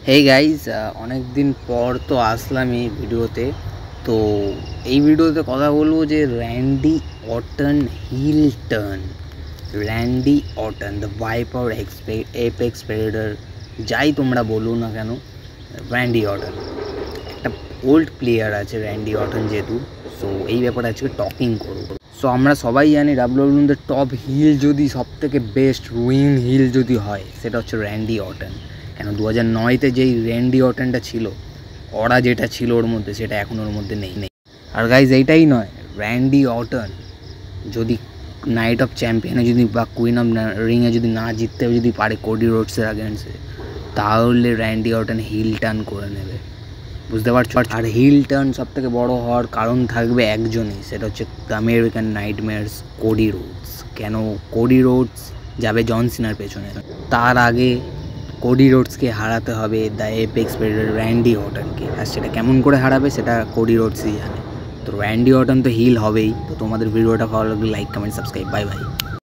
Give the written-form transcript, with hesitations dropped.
Hey guys अनेक दिन पर तो आसलाम এই ভিডিওতে। তো এই ভিডিওতে কথা বলবো যে Randy Orton heel turn, Randy Orton the Viper Apex Predator, যাই তোমরা বলো না কেন, র্যান্ডি অর্টন একটা ওল্ড প্লেয়ার আছে র্যান্ডি অর্টন যেহেতু। সো এই ব্যাপারে আজকে টকিং করবো। সো আমরা সবাই জানি ডাব্লিউডাব্লিউইর টপ হিল যদি সবথেকে বেস্ট উইন হিল যদি হয় সেটা হচ্ছে র্যান্ডি অর্টন। কেন 2009-তে যেই র্যান্ডি অর্টনটা ছিল, ওরা যেটা ছিল ওর মধ্যে সেটা এখন ওর মধ্যে নেই। আর গাইজ এইটাই নয়, র্যান্ডি অর্টন যদি নাইট অফ চ্যাম্পিয়নে যদি বা কুইন অফ রিংয়ে যদি না জিততে যদি পারে কোডি রোডসের আগেন্সে, তাহলে র্যান্ডি অর্টন হিল টার্ন করে নেবে, বুঝতে পারছো? আর হিল টার্ন সব থেকে বড় হওয়ার কারণ থাকবে একজনই, সেটা হচ্ছে the American Nightmare's Cody Rhodes. কেন কোডি রোডস যাবে জন সিনার পেছনে, তার আগে কোডি রোডসকে হারাতে হবে দ্য এপেক্স প্রেডেটর র্যান্ডি অর্টনকে। আর সেটা কেমন করে হারাবে সেটা কোডি রোডসই জানে। তো র্যান্ডি অর্টন তো হিল হবেই। তো তোমাদের ভিডিওটা ভালো লাগলে like, comment, subscribe. Bye bye.